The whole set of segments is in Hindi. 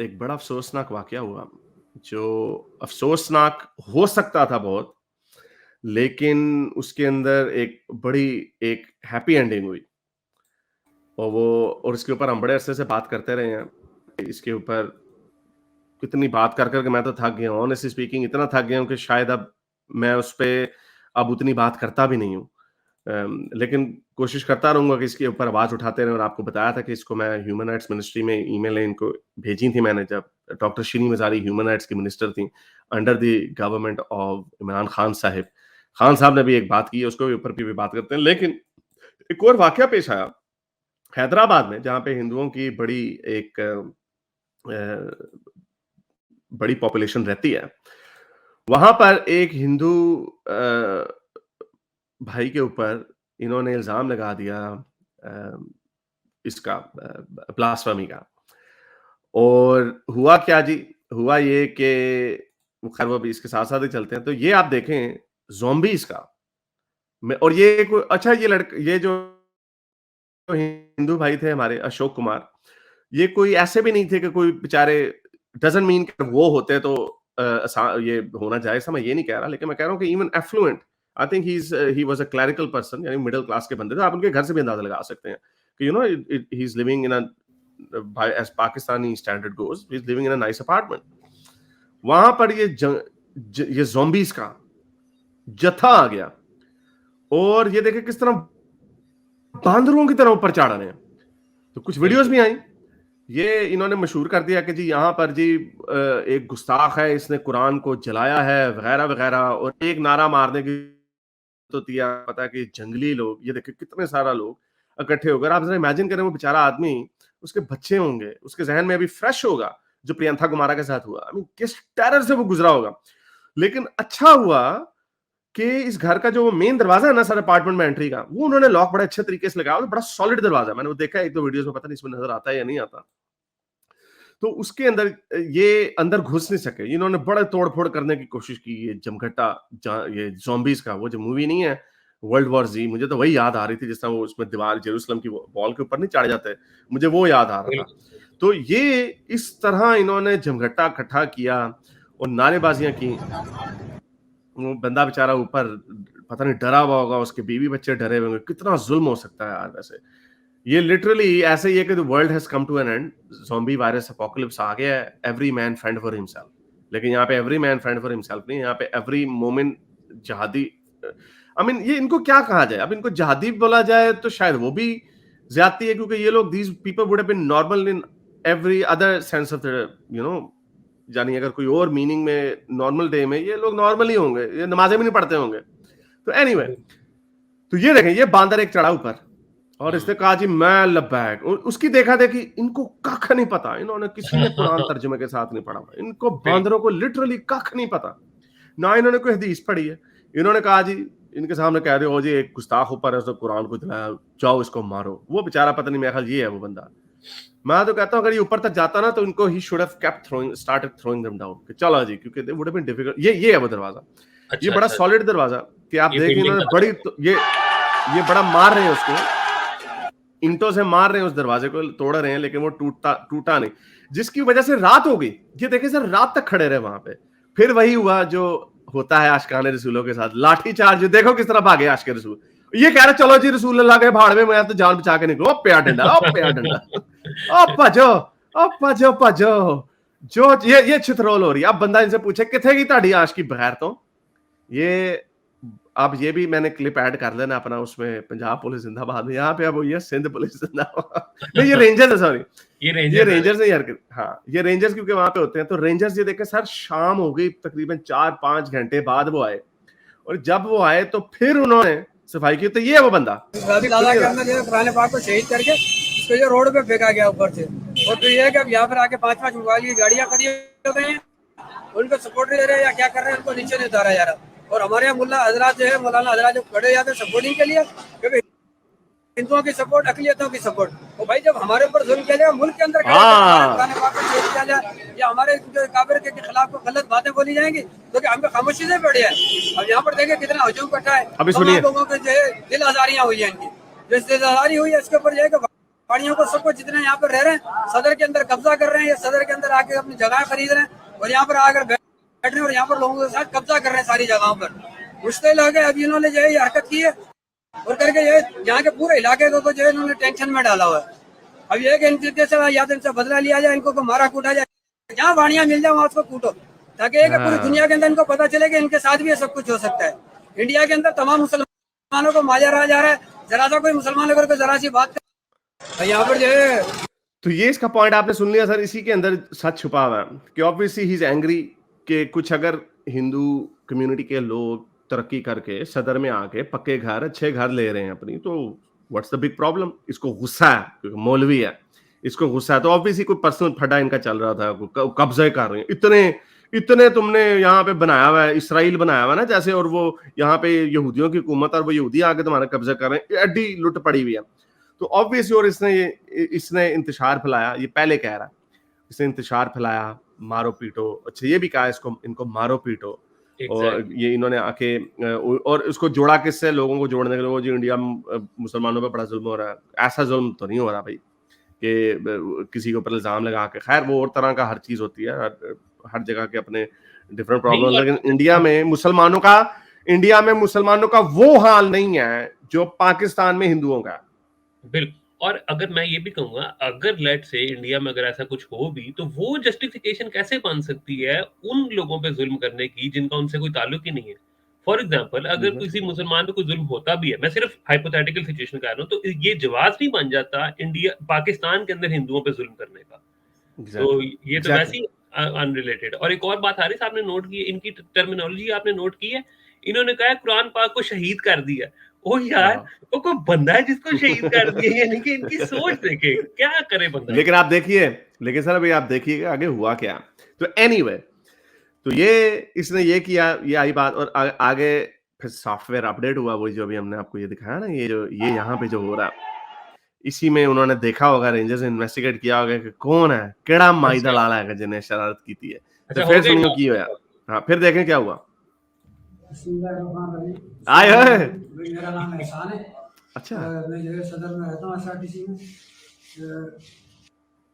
एक बड़ा अफ़सोसनाक वाक़या हुआ, जो अफ़सोसनाक हो सकता था बहुत, लेकिन उसके अंदर एक हैप्पी एंडिंग हुई। और इसके ऊपर हम बड़े अरसे से बात करते रहे हैं। इसके ऊपर कितनी बात कर के मैं तो थक गया हूँ, ऑनेस्टली स्पीकिंग इतना थक गया हूँ कि शायद अब मैं उस पे अब उतनी बात करता भी नहीं हूँ। लेकिन कोशिश करता रहूँगा कि इसके ऊपर आवाज़ उठाते रहें, और आपको बताया था कि इसको मैं ह्यूमन राइट्स मिनिस्ट्री में ईमेलें इनको भेजी थी मैंने, जब डॉक्टर शीरी मज़ारी ह्यूमन राइट्स की मिनिस्टर थीं under the government of Imran Khan Sahib. Khan साहब ने भी एक बात की है, उसके ऊपर भी बात करते हैं। लेकिन एक और वाक़या पेश आया हैदराबाद में, जहाँ पे हिंदुओं की बड़ी पॉपुलेशन रहती है। वहाँ पर एक हिंदू भाई के ऊपर इन्होंने इल्ज़ाम लगा दिया अ, इसका ब्लास्फेमी का। और हुआ क्या जी? हुआ ये कि खैर वो अभी इसके साथ-साथ ही चलते हैं। तो ये आप देखें ज़ॉम्बीज़ का मैं, और ये कोई अच्छा ये जो हिंदू भाई थे हमारे अशोक कुमार, ये कोई ऐसे भी नहीं थे कि कोई बेचारे डज़न्ट मीन कि वो होते तो ये होना जायज़ था, मैं ये नहीं कह रहा, लेकिन मैं कह रहा हूँ कि even affluent, I think he was a clerical person, यानी मिडल क्लास के बंदे थे। आप उनके घर से भी अंदाज़ा लगा सकते हैं कि he is living in by as Pakistani standard goes, he is living in a nice apartment. वहाँ पर ये ज़ॉम्बीज़ का जत्था आ गया, और ये देखें किस तरह बांदरों की तरह ऊपर चढ़ रहे हैं। तो कुछ वीडियोज़ बिल्कुल। भी आई। ये इन्होंने मशहूर कर दिया कि जी यहाँ पर जी एक गुस्ताख है, इसने कुरान को जलाया है वगैरह-वगैरह, और एक नारा मारने की तो दिया, पता है कि जंगली लोग, ये देखिए कितने सारा लोग इकट्ठे होकर, आप ज़रा इमेजिन करें वो बेचारा आदमी, उसके बच्चे होंगे, उसके ज़हन में अभी फ्रेश होगा जो प्रियंका गुमारा के साथ हुआ। आई मीन किस टेरर से वो गुज़रा होगा। लेकिन अच्छा हुआ कि इस घर का जो मेन दरवाज़ा है ना सर अपार्टमेंट में एंट्री का, वो उन्होंने लॉक बड़े अच्छे तरीके से लगाया, और बड़ा सॉलिड दरवाज़ा है। मैंने वो देखा है 1-2 वीडियोज़ में, पता नहीं इसमें नज़र आता है या नहीं आता। तो उसके अंदर ये अंदर घुस नहीं सके। इन्होंने बड़े तोड़-फोड़ करने की कोशिश की। ये जमघटा ये ज़ॉम्बीज़ का वो जो मूवी नहीं है वर्ल्ड वॉर ज़ी, मुझे तो वही याद आ रही थी जिस तरह वो उसमें दीवार जेरूसलम की वॉल के ऊपर नहीं चढ़ जाते, मुझे वो याद आ रहा था। बिल्कुल, तो ये इस तरह इन्होंने जमघटा इकट्ठा किया और नारेबाजियाँ की। वो बंदा बेचारा ऊपर पता नहीं डरा हुआ होगा, उसके बीवी-बच्चे डरे हुए होंगे। कितना ज़ुल्म हो सकता है यार वैसे। ये लिटरली ऐसे ही है कि the world has come to an end, zombie virus apocalypse आ गया है, every man fend for himself. लेकिन यहाँ पे every man fend for himself नहीं, यहाँ पे एवरी मोमेंट जिहादी आई मीन ये इनको क्या कहा जाए? अब इनको जिहादी बोला जाए तो शायद वो भी ज़्यादती है, क्योंकि ये लोग these people would have been normal in every other sense of the you know यानी अगर कोई और मीनिंग में नॉर्मल डे में ये लोग नॉर्मल ही होंगे, ये नमाज़ें भी नहीं पढ़ते होंगे। तो एनीवे बिल्कुल। तो ये देखें, ये बांदर एक चढ़ा ऊपर, और हुँ, इसने कहा जी मैं लब्बैक, और उसकी देखा देखी इनको कख नहीं पता, इन्होंने किसी ने कुरान तर्जुमे के साथ नहीं पढ़ा हुआ, इनको बांदरों बिल्कुल। को लिटरली कख नहीं पता, ना इन्होंने कोई हदीस पढ़ी है। इन्होंने कहा जी, इनके सामने कह रहे हो जी एक गुस्ताख ऊपर है, उसने कुरान को जलाया, जाओ इसको मारो। वो बेचारा पता नहीं, मेरा ख्याल ये है वो बंदा। मैं तो कहता हूँ अगर ये ऊपर तक जाता ना तो इनको he should have kept throwing started throwing them down कि चलो जी, क्योंकि they would have been difficult. ये है वो दरवाजा, ये अच्छा, बड़ा अच्छा, अच्छा। सॉलिड दरवाजा कि आप ये देखें बिल्डिंग इन्होंने का बड़ी दरवाज़ा। ये बड़ा मार रहे हैं उसको, ईंटों से मार रहे हैं उस दरवाजे को, तोड़ रहे हैं, लेकिन वो टूटता टूटा नहीं, जिसकी वजह से रात हो गई। ये देखिए सर, रात तक खड़े रहे वहां पे। फिर वही हुआ जो होता है आशिकाने रसूलों के साथ, लाठी चार्ज। देखो किस तरह भागे आशिक रसूल, ये कह रहे चलो जी रसूल अल्लाह के भाड़ में, मैं तो जान बचा के निकलो, प्यार डंडा, ओ प्यार डंडा, ओ भजो, ओ भजो भजो। जो ये छितरोल हो रही है। अब बंदा इनसे पूछे किथे की ताड़ी आश की बगैर, तो ये अब ये भी मैंने क्लिप ऐड कर लेना अपना उसमें, पंजाब पुलिस जिंदाबाद में, यहाँ पे अब ये सिंध पुलिस जिंदाबाद नहीं, ये रेंजर्स है, सॉरी, ये ये रेंजर्स है रेंजर्स बेसिकली। नहीं यार। हाँ, ये रेंजर्स क्योंकि वहां पे होते हैं। तो रेंजर्स ये देखे सर, शाम हो गई तकरीबन 4-5 घंटे बाद वो आए, और जब वो आए तो फिर उन्होंने सफाई की। तो ये है वो बंदा, दादा के अंदर जो पुराने पाक को शहीद करके इसको ये रोड पे फेंका गया ऊपर से। और फिर ये है कि अब यहाँ पर आके 5-5 मोबाइल की गाड़ियां खड़ी हो गई हैं, उनको सपोर्ट नहीं दे रहे हैं या क्या कर रहे हैं, उनको नीचे नहीं उतारा जा रहा। और हमारे यहाँ मुल्ला हजरात जो है, मौलाना हजरात जो खड़े जाते हैं सपोर्टिंग के लिए, क्योंकि हिंदुओं की सपोर्ट, अकलियतों की सपोर्ट। तो भाई जब हमारे ऊपर जुल्म किया जाए, मुल्क के अंदर खड़े होकर हमारे पुराने हाँ पाक को शहीद किया जाए, या हमारे जो काबिर के खिलाफ को गलत बातें बोली जाएंगी, तो कि हमको खामोशी से पड़ी है। अब यहाँ पर देखिए कितना हजूम इकट्ठा है, अभी तमाम सुनिए। लोगों के जो है दिल आजारियां हुई है इनकी। जो दिल आजारी हुई है इसके ऊपर जो है पहाड़ियों को सबको जितने यहाँ पर रह रहे हैं सदर के अंदर कब्जा कर रहे हैं, या सदर के अंदर आके अपनी जगह खरीद रहे हैं और यहाँ पर आकर बैठ रहे हैं और यहाँ पर लोगों के साथ कब्जा कर रहे हैं सारी जगहों पर। मुश्किल हो गया, अभी इन्होंने जो है ये हरकत की है और करके ये यहाँ के पूरे इलाके को जो है इन्होंने टेंशन में डाला हुआ है। अब ये कि इनके से या तो इनसे बदला लिया जाए, इनको मारा कूटा जाए, जहाँ वाणियां मिल जाए वहाँ उसको कूटो, ताकि एक पूरी दुनिया के अंदर इनको पता चले कि इनके साथ भी ये सब कुछ हो सकता है। इंडिया के अंदर तमाम मुसलमानों को मारा जा रहा है, जरा सा कोई मुसलमान अगर कोई जरा सी बात कर यहाँ पर जो है। तो ये इसका पॉइंट आपने सुन लिया सर, इसी के अंदर सच छुपा हुआ है कि ऑब्वियसली ही इज एंग्री कि कुछ अगर हिंदू कम्युनिटी के लोग तरक्की करके सदर में आके पक्के घर अच्छे घर ले रहे हैं अपनी, तो व्हाट्स द बिग प्रॉब्लम। इसको गुस्सा है क्योंकि मौलवी है, इसको गुस्सा है। तो ऑब्वियसली कोई पर्सनल फटा इनका चल रहा था, कब्जे कर रहे हैं, इतने तुमने यहाँ पे बनाया हुआ है, इसराइल बनाया हुआ है ना जैसे, और वो यहाँ पे यहूदियों की हुकूमत और वो यहूदी आके तुम्हारा कब्जा कर रहे हैं, एडी लुट पड़ी हुई है। तो ऑब्वियसली, और इसने इंतशार फैलाया, ये पहले कह रहा है, इसने इंतशार फैलाया, मारो पीटो। अच्छा ये भी कहा इनको मारो पीटो। और ये इन्होंने आके और इसको जोड़ा किससे, लोगों को जोड़ने के लिए, वो जो इंडिया में मुसलमानों पे बड़ा जुल्म हो रहा है, ऐसा जुल्म तो नहीं हो रहा भाई कि किसी के ऊपर इल्जाम लगा के। खैर वो और तरह का हर चीज होती है, हर जगह के अपने डिफरेंट प्रॉब्लम, लेकिन इंडिया में मुसलमानों का वो हाल नहीं है जो पाकिस्तान में हिंदुओं का। बिल्कुल। और अगर मैं ये भी कहूंगा, अगर लेट से इंडिया में अगर ऐसा कुछ हो भी, तो वो जस्टिफिकेशन कैसे बन सकती है उन लोगों पे जुल्म करने की जिनका उनसे कोई ताल्लुक ही नहीं है। फॉर एग्जाम्पल, अगर किसी मुसलमान पे कोई जुल्म होता भी है, मैं सिर्फ हाइपोथेटिकल सिचुएशन कह रहा हूँ, तो ये जवाब नहीं बन जाता इंडिया पाकिस्तान के अंदर हिंदुओं पे जुल्म करने का। तो ये तो वैसे ही अनरिलेटेड। और एक और बात हारिस आपने नोट की, इनकी टर्मिनोलॉजी आपने नोट की है, इन्होंने कहा कुरान पाक को शहीद कर दिया। ओ यार, वो कोई बंदा है जिसको शहीद कर दिया, यानी कि इनकी सोच देखे क्या करे बंदा। लेकिन आप देखिए, लेकिन सर अभी आप देखिए आगे हुआ क्या। तो एनीवे, तो ये इसने ये किया, ये आई बात, और आगे फिर सॉफ्टवेयर अपडेट हुआ, वो जो अभी हमने आपको ये दिखाया ना, ये यहाँ पे जो हो रहा है, इसी में उन्होंने देखा होगा, रेंजर्स ने इन्वेस्टिगेट किया होगा कि कौन है, केड़ा माई दलाल है जिन्हें शरारत की थी है। तो फिर सुनियो की होया। हाँ, फिर देखें क्या हुआ। आए है, मेरा नाम एहसान है। अच्छा, मैं जो सदर में रहता हूँ एसआरटीसी में।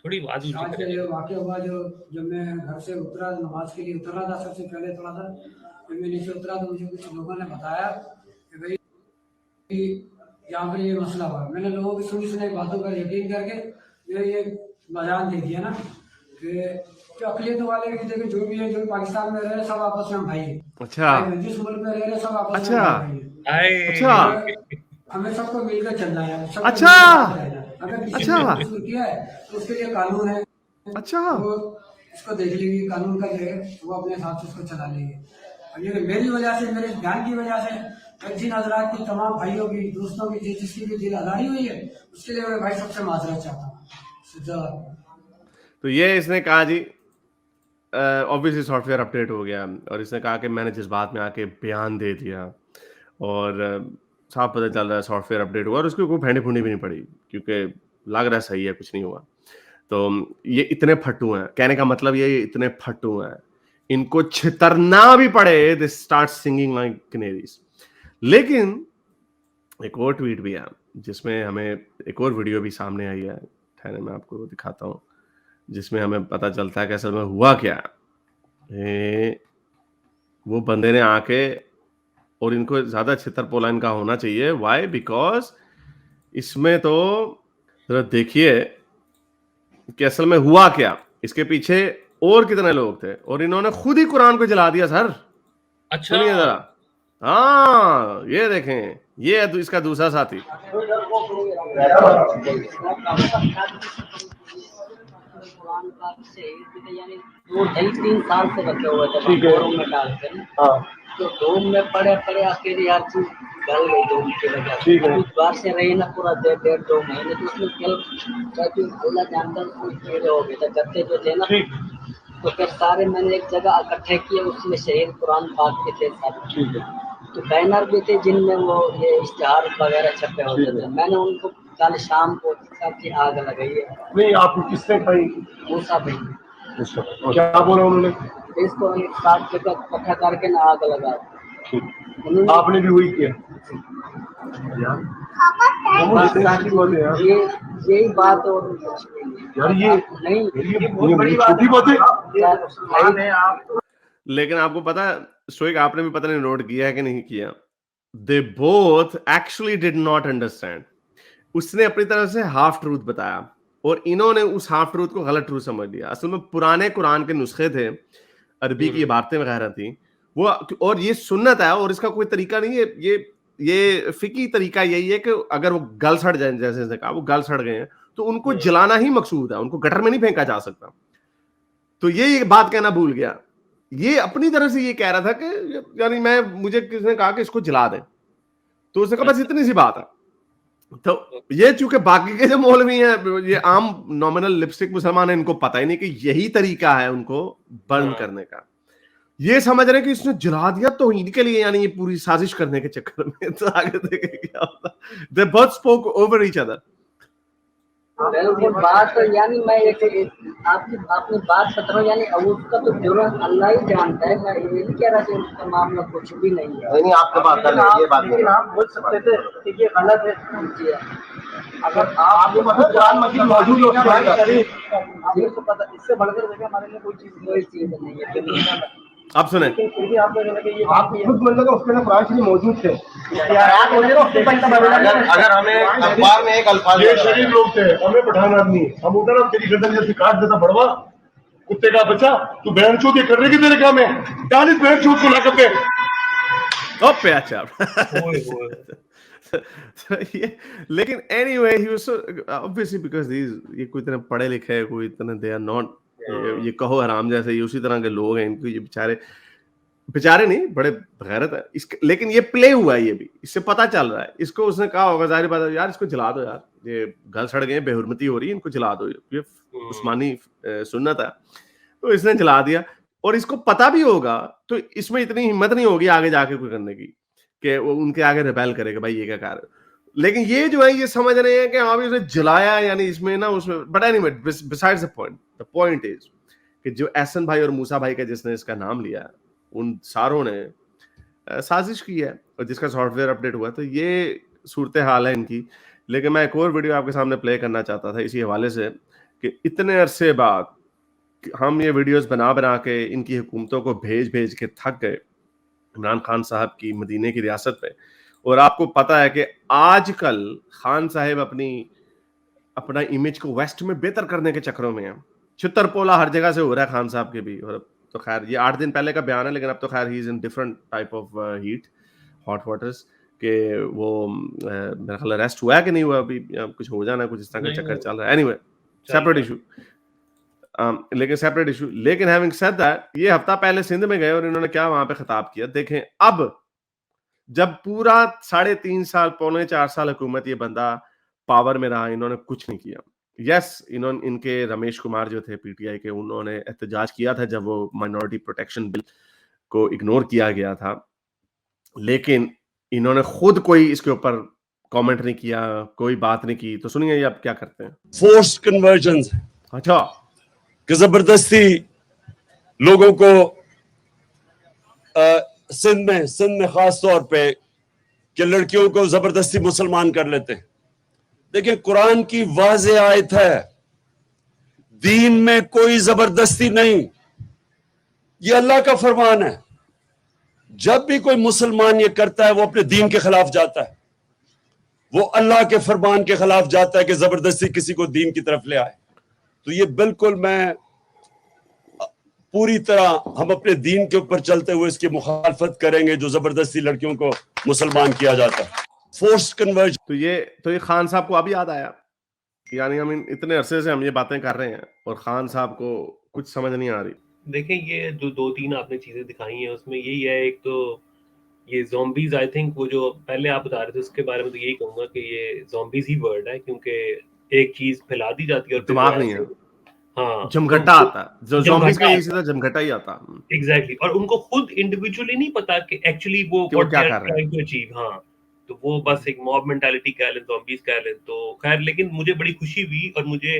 थोड़ी आवाज ऊंची करें। ये वाकया हुआ जब मैं घर से उतरा, नमाज के लिए उतर रहा था, सबसे पहले थोड़ा सा जब मैं नीचे उतरा तो मुझे कुछ लोगों ने बताया कि भाई यहाँ पर ये मसला हुआ। मैंने लोगों की सुनी बातों पर यकीन करके ये बयान दे दिया ना कि जो अकलियत वाले की जगह जो भी है, जो पाकिस्तान में रह रहे सब आपस में भाई है। अच्छा, जिस मुल्क में रह रहे सब आपस में अच्छा, भाई है। अच्छा, हमें सबको मिलकर चलना है। अच्छा, अगर किसी ने कुछ किया है तो उसके लिए कानून है। अच्छा, वो इसको देख लेंगे, कानून का जो है वो अपने हिसाब से उसको चला लेंगे। और ये मेरी वजह से, मेरे ध्यान की वजह से जिन हजरात की, तमाम भाइयों की, दोस्तों की, जिसकी भी दिल आजारी हुई है, उसके लिए मैं भाई सबसे माजरत चाहता हूँ। तो ये इसने कहा जी, ऑब्वियसली सॉफ्टवेयर अपडेट हो गया, और इसने कहा कि मैंने जज्बात में आके बयान दे दिया, और साफ पता चल रहा है सॉफ्टवेयर अपडेट हुआ, और उसकी कोई भेंडी फूंडी भी नहीं पड़ी, क्योंकि लग रहा है सही है, कुछ नहीं हुआ। तो ये इतने फट्टू हैं, कहने का मतलब ये इतने फट्टू हैं, इनको छितरना भी पड़े, दे स्टार्ट सिंगिंग लाइक कैनेरीज। लेकिन एक और ट्वीट भी है जिसमें हमें एक और वीडियो भी सामने आई है, ठहरे मैं आपको दिखाता हूँ, जिसमें हमें पता चलता है कि असल में हुआ क्या है। वो बंदे ने आके, और इनको ज्यादा छितर पोला इनका होना चाहिए, वाई, बिकॉज इसमें तो जरा देखिए कि असल में हुआ क्या, इसके पीछे और कितने लोग थे, और इन्होंने खुद ही कुरान को जला दिया सर। अच्छा, सुनिए जरा। हाँ, ये देखें, ये है इसका दूसरा साथी। कुरान पाक से यानी 2-3 साल से रखे हुए थे डोम में डालकर। हाँ, तो डोम में पड़े अकेले हर चीज गल गई डोम की वजह से। कुछ बार से रही ना पूरा 1.5-2 महीने, तो उसमें कल अल्लाह जानता कुछ कीड़े हो गए थे, गत्ते जो थे ना, तो फिर सारे मैंने एक जगह इकट्ठे किए, उसमें शहीद कुरान पाक के थे सब, तो बैनर भी थे जिनमें वो ये इश्तिहार वगैरह छपे होते थे। मैंने उनको कल शाम को सबकी आग लगाई है। नहीं, आप किसने खाई? मूसा भाई। क्या बोला उन्होंने? इसको 7 जगह इकट्ठा करके ना आग लगा। आपने भी वही किया यही बात और यार, ये बहुत बड़ी छोटी बात है। लेकिन आपको पता है शोएब, आपने भी पता नहीं नोट किया है कि नहीं किया, they both actually did not understand. उसने अपनी तरफ से हाफ ट्रूथ बताया और इन्होंने उस हाफ ट्रूथ को गलत ट्रूथ समझ लिया। असल में पुराने कुरान के नुस्खे थे, अरबी की इबारतें वगैरह थी वो, और ये सुन्नत है और इसका कोई तरीका नहीं है। ये फिकी तरीका यही है कि अगर वो गल सड़ जाए, जैसे कहा वो गल सड़ गए हैं तो उनको जलाना ही मकसूद है, उनको गटर में नहीं फेंका जा सकता। तो ये बात कहना भूल गया। ये अपनी तरफ से ये कह रहा था कि यानी मुझे किसने कहा कि इसको जला दे, तो उसने कहा बस इतनी सी बात है। तो ये चूंकि बाकी के जो मौलवी हैं, ये आम नॉमिनल लिपस्टिक मुसलमान है, इनको पता ही नहीं कि यही तरीका है उनको बर्न करने का। ये समझ रहे हैं कि इसने जला दिया तौहीन के लिए, यानी ये पूरी साजिश करने के चक्कर में। तो आगे देखें क्या होता। They both spoke over each other. बात यानी मैं आपकी बात बता रहा हूँ, यानी उसका तो जुर्म अल्लाह ही जानता है। मैं ये नहीं कह रहा कि उसका मामला कुछ भी नहीं है। नहीं, आपके बात कर ये बात नहीं, आप बोल सकते थे कि ये गलत है। अगर आपको पता कुरान मजीद मौजूद हो तो पता, इससे बढ़कर देखिए हमारे लिए कोई चीज नहीं है। आप सुने, आप खुद मतलब उसके अंदर कुरान शरीफ मौजूद थे। अगर हमें अखबार में एक अल्फाज, ये शरीफ लोग थे, हमें पठान आदमी, हम उधर हम तेरी गर्दन जैसे काट देता बड़वा कुत्ते का बच्चा, तू बहन चूत ये करने की तेरे काम है, डालिस बहन चूत को लाकर पे ओपे अच्छा। लेकिन anyway he was so obviously because ये कोई इतने पढ़े लिखे है, कोई इतने they are not, ये कहो हराम जैसे ये उसी तरह के लोग हैं। इनको ये बेचारे नहीं, बड़े गैरत है। लेकिन ये प्ले हुआ है, ये भी इससे पता चल रहा है। इसको उसने कहा होगा जाहिर बात है, यार इसको जला दो यार, ये गल सड़ गए, बेहुरमती हो रही है, इनको जला दो, ये उस्मानी सुन्नत है। तो इसने जला दिया और इसको पता भी होगा, तो इसमें इतनी हिम्मत नहीं होगी आगे जाके कोई करने की कि वो उनके आगे रिबेल करेगा भाई ये क्या कर रहे हो। लेकिन ये जो है ये समझ रहे हैं कि हाँ भी उसने जलाया, यानी इसमें ना उसमें। But anyway besides the point is कि जो एहसन भाई और मूसा भाई का जिसने इसका नाम लिया, उन सारों ने साजिश की है और जिसका सॉफ्टवेयर अपडेट हुआ। तो ये सूरत हाल है इनकी। लेकिन मैं एक और वीडियो आपके सामने प्ले करना चाहता था इसी हवाले से कि इतने अरसे बाद हम ये वीडियोस बना के इनकी हुकूमतों को भेज के थक गए इमरान खान साहब की मदीने की रियासत पे। और आपको पता है कि आजकल खान साहब अपना इमेज को वेस्ट में बेहतर करने के चक्करों में है। छितर-पोला हर जगह से हो रहा है खान साहब के भी। और तो खैर ये 8 दिन पहले का बयान है, लेकिन अब तो खैर he is in different type of heat, hot waters के वो मेरा ख्याल अरेस्ट हुआ है कि नहीं हुआ अभी, कुछ हो जाना, कुछ इस तरह का चक्कर चल रहा है। एनीवे सेपरेट इशू, लेकिन सेपरेट इशू। लेकिन हैविंग सेड दैट, ये हफ्ता पहले सिंध में गए और इन्होंने क्या वहां पे खिताब किया देखें। अब जब पूरा 3.5 साल, पौने 4 साल हुकूमत ये बंदा पावर में रहा, इन्होंने कुछ नहीं किया। यस, इनके रमेश कुमार जो थे पीटीआई के, उन्होंने एहतजाज किया था जब वो माइनॉरिटी प्रोटेक्शन बिल को इग्नोर किया गया था, लेकिन इन्होंने खुद कोई इसके ऊपर कमेंट नहीं किया, कोई बात नहीं की। तो सुनिए ये अब क्या करते हैं। फोर्स कन्वर्जन, अच्छा, कि जबरदस्ती लोगों को सिंध में खास तौर पे कि लड़कियों को जबरदस्ती मुसलमान कर लेते हैं। देखिए कुरान की वाज़ेह आयत है, दीन में कोई जबरदस्ती नहीं, ये अल्लाह का फरमान है। जब भी कोई मुसलमान ये करता है वो अपने दीन के खिलाफ जाता है, वो अल्लाह के फरमान के खिलाफ जाता है कि जबरदस्ती किसी को दीन की तरफ ले आए। तो ये बिल्कुल मैं पूरी तरह हम अपने दीन के ऊपर चलते हुए इसकी मुखालफत करेंगे जो जबरदस्ती लड़कियों को मुसलमान किया जाता है, फोर्स कन्वर्जन। तो ये खान साहब को अभी याद आया, यानी हम इतने अरसे से हम ये बातें कर रहे हैं और खान साहब को कुछ समझ नहीं आ रही। देखें ये जो 2-3 आपने चीजें दिखाई हैं उसमें यही है। एक तो ये ज़ॉम्बीज, आई थिंक वो जो पहले आप बता रहे थे उसके बारे में, तो यही कहूंगा कि ये ज़ॉम्बीज ही वर्ड है, क्योंकि एक चीज फैला दी जाती है और दिमाग नहीं है, हाँ जमघटा आता है। जो ज़ॉम्बीज का सीधा जमघटा ही आता है। एग्जैक्टली। और उनको खुद इंडिविजुअली नहीं पता कि एक्चुअली वो क्या कर रहे हैं, टू अचीव। हाँ, तो वो बस एक मॉब मेंटालिटी कह लें, ज़ॉम्बीज कह लें। तो खैर, लेकिन मुझे बड़ी खुशी हुई और मुझे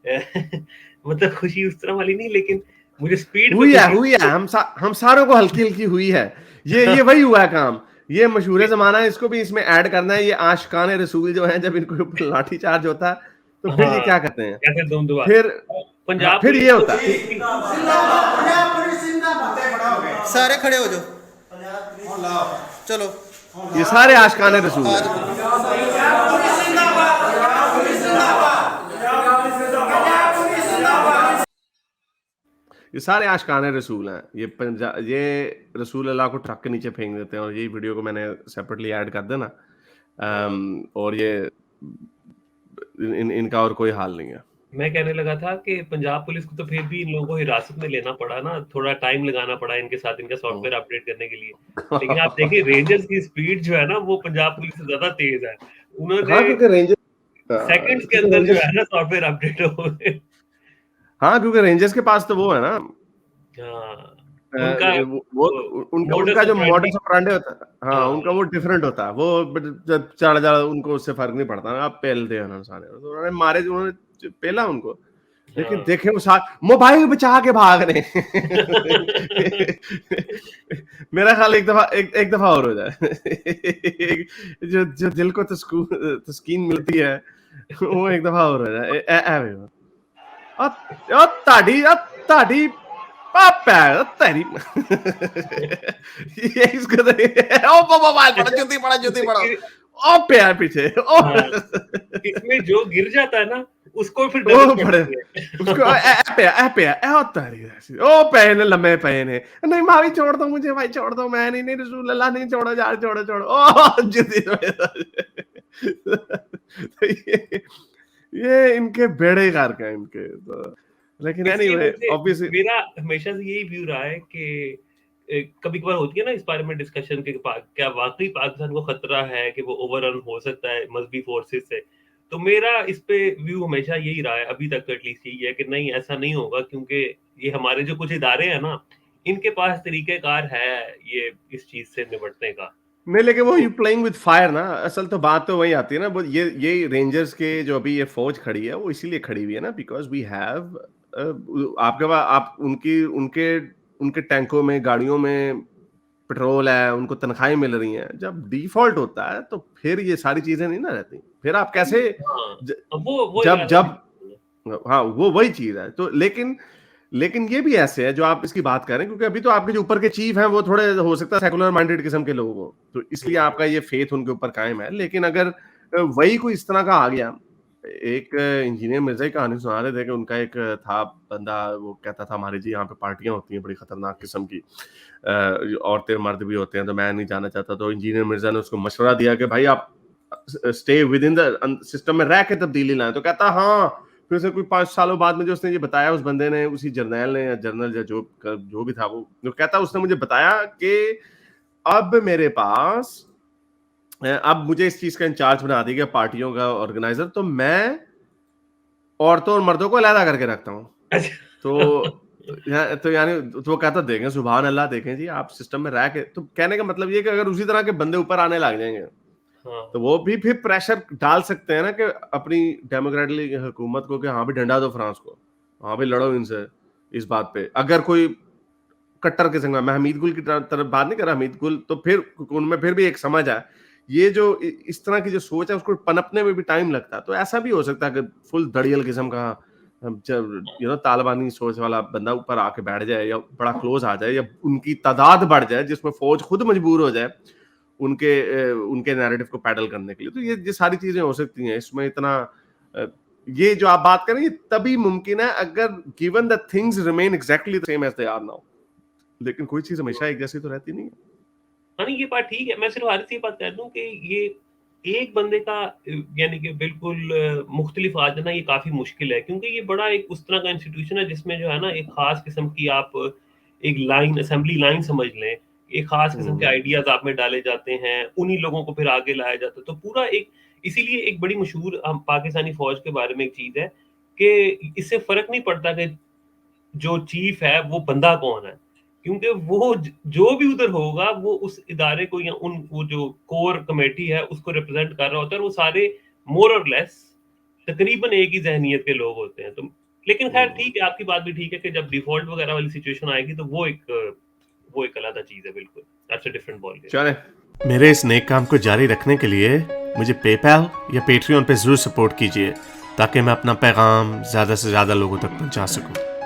मतलब खुशी उस तरह वाली नहीं, लेकिन मुझे स्पीड हुई है, हम सारों को हल्की-हल्की हुई है। ये वही हुआ है काम। ये मशहूर ज़माना है, इसको भी इसमें ऐड करना है। ये आशिकाने रसूल जो हैं, जब इनके ऊपर लाठी चार्ज होता है, तो फिर ये क्या करते हैं? कैसे दुम दुआ फिर पंजाब फिर ये पुलिस होता है। सारे खड़े हो जाओ, चलो। ये सारे आशिकाने रसूल हैं। ये सारे आशिकाने रसूल हैं। ये रसूल अल्लाह को ट्रक के नीचे फेंक देते हैं, और यही वीडियो को मैंने सेपरेटली ऐड कर देना। और ये इनका और कोई हाल नहीं है। मैं कहने लगा था कि पंजाब पुलिस को तो फिर भी इन लोगों को हिरासत में लेना पड़ा ना, थोड़ा टाइम लगाना पड़ा इनके साथ, इनका सॉफ्टवेयर अपडेट करने के लिए। लेकिन आप देखिए रेंजर्स की स्पीड जो है ना, वो पंजाब पुलिस से ज्यादा तेज है। उन्होंने क्योंकि रेंजर सेकंड्स के अंदर जो है ना सॉफ्टवेयर अपडेट हो गए। क्योंकि रेंजर्स के पास तो वो है ना, उनका जो मॉडस ऑपरेंडी होता है, उनका वो डिफरेंट होता है। वो ज्यादा उनको उससे फर्क नहीं पड़ता ना। आप पहलते हैं ना सारे, तो उन्होंने मारे, उन्होंने पहला उनको, लेकिन देखे वो साथ मोबाइल बचा के भाग रहे। मेरा ख्याल एक दफा और हो जाए। जो दिल को तस्कीन मिलती है, वो एक दफा और हो जाए। ताड़ी पापा तेरी ये इसको जुती पड़ा ओ पैर पीछे इसमें जो गिर जाता है ना, उसको फिर उसको ओ पैन लम्बे पैन है, नहीं भाई छोड़ दो मुझे, भाई छोड़ दो, मैं नहीं रसूल अल्लाह नहीं, छोड़ो यार, छोड़ो ओ जुती। ये इनके बेड़े कार का इनके तो। लेकिन एनीवे ऑब्वियसली मेरा हमेशा से यही व्यू रहा है कि कभी कभार होती है ना इस बारे में डिस्कशन के क्या वाकई पाकिस्तान को खतरा है कि वो ओवररन हो सकता है मजहबी फोर्सेस से। तो मेरा इस पे व्यू हमेशा यही रहा है, अभी तक एटलीस्ट यही है कि नहीं, ऐसा नहीं होगा, क्योंकि ये हमारे जो कुछ इदारे हैं ना, इनके पास तरीकेकार है ये इस चीज से निपटने का। नहीं, लेकिन वो यू प्लेइंग विद फायर ना, असल तो बात तो वही आती है ना। वो ये रेंजर्स के जो अभी ये फौज खड़ी है, वो इसीलिए खड़ी हुई है ना, बिकॉज वी हैव आपके पास आप उनके टैंकों में, गाड़ियों में पेट्रोल है, उनको तनख्वाहें मिल रही हैं। जब डिफॉल्ट होता है तो फिर ये सारी चीजें नहीं ना रहती। फिर आप कैसे वो वही चीज है। तो लेकिन ये भी ऐसे है जो आप इसकी बात कर रहे हैं, क्योंकि अभी तो आपके जो ऊपर के चीफ हैं वो थोड़े हो सकता है सेकुलर माइंडेड किस्म के लोग हो, तो इसलिए आपका ये फेथ उनके ऊपर कायम है। लेकिन अगर वही कोई इस तरह का आ गया, एक इंजीनियर मिर्जा की कहानी सुना रहे थे कि उनका एक था बंदा, वो कहता था हमारे जी यहाँ पे पार्टियां होती हैं बड़ी खतरनाक किस्म की, औरतें मर्द भी होते हैं, तो मैं नहीं जाना चाहता। तो इंजीनियर मिर्जा ने उसको मशवरा दिया कि भाई आप stay with in the system में रह के तब्दीली लाएं। तो कहता हाँ। फिर से कोई 5 सालों बाद में जो उसने ये बताया, उस बंदे ने, उसी जर्नल ने या जनरल या जो भी था, वो जो कहता, उसने मुझे बताया कि अब मेरे पास, अब मुझे इस चीज का इंचार्ज बना दिया गया, पार्टियों का ऑर्गेनाइजर, तो मैं औरतों और मर्दों को अलग करके रखता हूँ। तो यानी तो वो कहता, देखें सुभान अल्लाह, देखें जी आप सिस्टम में रह के, तो कहने का मतलब ये कि अगर उसी तरह के बंदे ऊपर आने लग जाएंगे, तो वो भी फिर प्रेशर डाल सकते हैं ना कि अपनी डेमोक्रेटिक हुकूमत को, कि हाँ भी डंडा दो फ्रांस को, हाँ भी लड़ो इनसे इस बात पे। अगर कोई कट्टर किस्म का, मैं हमीद गुल की तरफ बात नहीं कर रहा, हमीद गुल तो फिर उनमें फिर भी एक समझ है। ये जो इस तरह की जो सोच है, उसको पनपने में भी टाइम लगता है। तो ऐसा भी हो सकता है कि फुल दड़ियल किस्म का, जब तालिबानी सोच वाला बंदा ऊपर आके बैठ जाए, या बड़ा क्लोज आ जाए, या उनकी तादाद बढ़ जाए, जिसमें फौज खुद मजबूर हो जाए उनके नैरेटिव को पैडल करने के लिए। तो ये सारी चीजें हो सकती हैं। इसमें इतना ये जो आप बात करें, ये तभी मुमकिन है अगर given the things remain exactly the same as they are now. लेकिन कोई चीज हमेशा एक जैसी तो रहती नहीं है। हाँ, ये बात ठीक है। मैं सिर्फ हारिस ये बात कह दूं कि ये एक बंदे का यानी कि बिल्कुल मुख्तलिफ आ जाना ये काफी मुश्किल है, क्योंकि ये बड़ा एक उस तरह का इंस्टीट्यूशन है जिसमें जो है ना एक खास किस्म की आप एक लाइन, असेंबली लाइन समझ लें, एक खास किस्म के आइडियाज आप में डाले जाते हैं, उन्हीं लोगों को फिर आगे लाया जाता है। तो पूरा एक, इसीलिए एक बड़ी मशहूर पाकिस्तानी फौज के बारे में एक चीज है कि इससे फर्क नहीं पड़ता कि जो चीफ है वो बंदा कौन है, क्योंकि वो जो भी उधर होगा वो उस इदारे को या वो जो कोर कमेटी है उसको रिप्रेजेंट कर रहा होता है, और वो सारे मोर और लेस तकरीबन एक ही जहनियत के लोग होते हैं। तो लेकिन खैर ठीक है, आपकी बात भी ठीक है कि जब डिफॉल्ट वगैरह वाली सिचुएशन आएगी तो वो एक अलग चीज है, बिल्कुल that's a different ball game. चले, मेरे इस नेक काम को जारी रखने के लिए मुझे पेपैल या पेट्रियन पे जरूर सपोर्ट कीजिए ताकि मैं अपना पैगाम ज़्यादा से ज़्यादा लोगों तक पहुंचा सकूं।